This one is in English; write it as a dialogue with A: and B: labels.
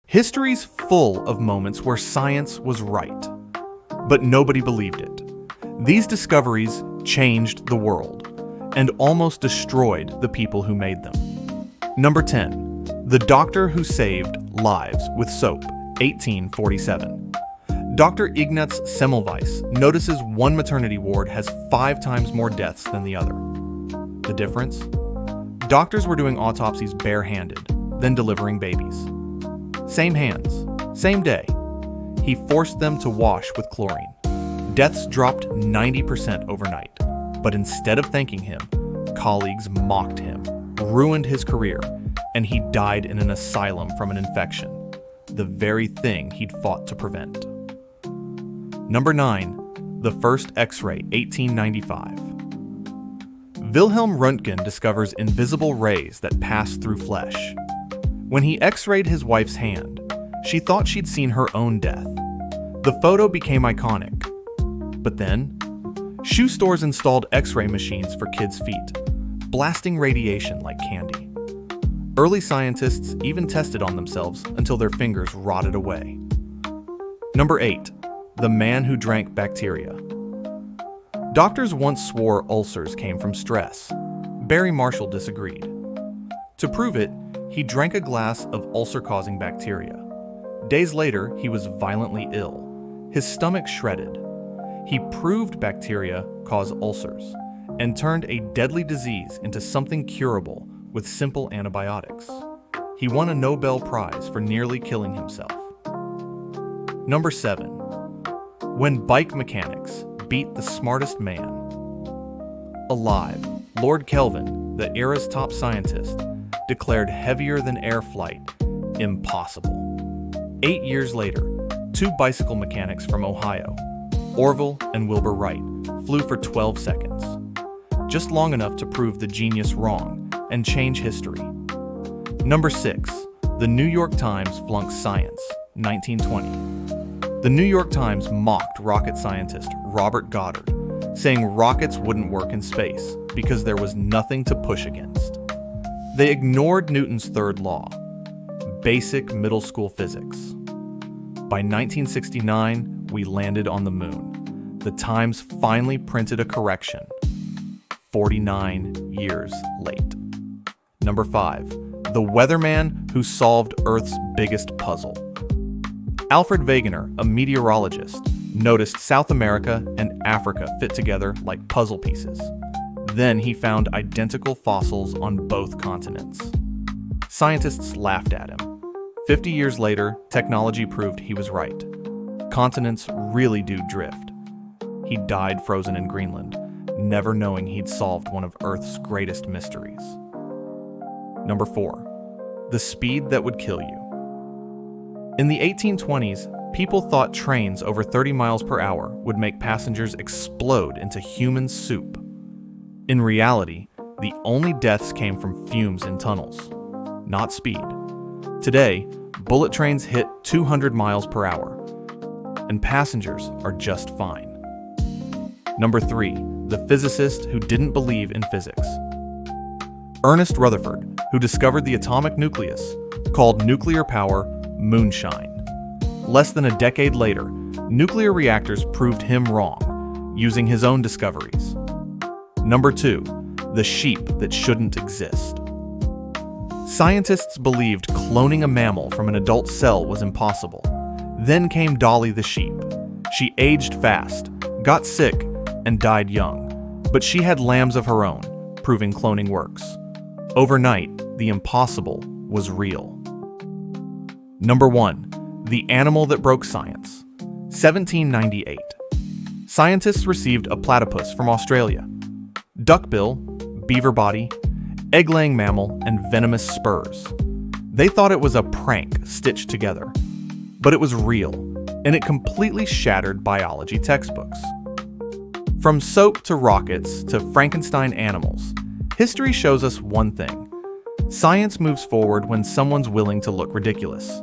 A: History's full of moments where science was right, but nobody believed it. These discoveries changed the world and almost destroyed the people who made them. Number 10. The Doctor Who Saved Lives with Soap, 1847. Dr. Ignaz Semmelweis notices one maternity ward has 5 times more deaths than the other. The difference? Doctors were doing autopsies barehanded, then delivering babies. Same hands, same day. He forced them to wash with chlorine. Deaths dropped 90% overnight, but instead of thanking him, colleagues mocked him, ruined his career, and he died in an asylum from an infection, the very thing he'd fought to prevent. Number 9. The First X-ray, 1895. Wilhelm Röntgen discovers invisible rays that pass through flesh. When he X-rayed his wife's hand, she thought she'd seen her own death. The photo became iconic. But then, shoe stores installed X-ray machines for kids' feet, blasting radiation like candy. Early scientists even tested on themselves until their fingers rotted away. Number 8. The man who drank bacteria. Doctors once swore ulcers came from stress. Barry Marshall disagreed. To prove it, he drank a glass of ulcer-causing bacteria. Days later, he was violently ill, his stomach shredded. He proved bacteria cause ulcers and turned a deadly disease into something curable with simple antibiotics. He won a Nobel Prize for nearly killing himself. Number 7. When bike mechanics beat the smartest man. Alive, Lord Kelvin, the era's top scientist, declared heavier than air flight impossible. 8 years later, 2 bicycle mechanics from Ohio, Orville and Wilbur Wright, flew for 12 seconds, just long enough to prove the genius wrong and change history. Number 6. The New York Times flunks science, 1920. The New York Times mocked rocket scientist Robert Goddard, saying rockets wouldn't work in space because there was nothing to push against. They ignored Newton's third law, basic middle school physics. By 1969, we landed on the moon. The Times finally printed a correction, 49 years late. Number 5. The weatherman who solved Earth's biggest puzzle. Alfred Wegener, a meteorologist, noticed South America and Africa fit together like puzzle pieces. Then he found identical fossils on both continents. Scientists laughed at him. 50 years later, technology proved he was right. Continents really do drift. He died frozen in Greenland, never knowing he'd solved one of Earth's greatest mysteries. Number 4. The speed that would kill you. In the 1820s, people thought trains over 30 miles per hour would make passengers explode into human soup. In reality, the only deaths came from fumes in tunnels, not speed. Today, bullet trains hit 200 miles per hour, and passengers are just fine. Number 3. The physicist who didn't believe in physics. Ernest Rutherford, who discovered the atomic nucleus, called nuclear power moonshine. Less than a decade later, nuclear reactors proved him wrong, using his own discoveries. Number 2. The sheep that shouldn't exist. Scientists believed cloning a mammal from an adult cell was impossible. Then came Dolly the sheep. She aged fast, got sick, and died young. But she had lambs of her own, proving cloning works. Overnight, the impossible was real. Number 1. The animal that broke science. 1798. Scientists received a platypus from Australia. Duckbill, beaver body, egg-laying mammal, and venomous spurs. They thought it was a prank stitched together. But it was real, and it completely shattered biology textbooks. From soap to rockets to Frankenstein animals, history shows us one thing. Science moves forward when someone's willing to look ridiculous.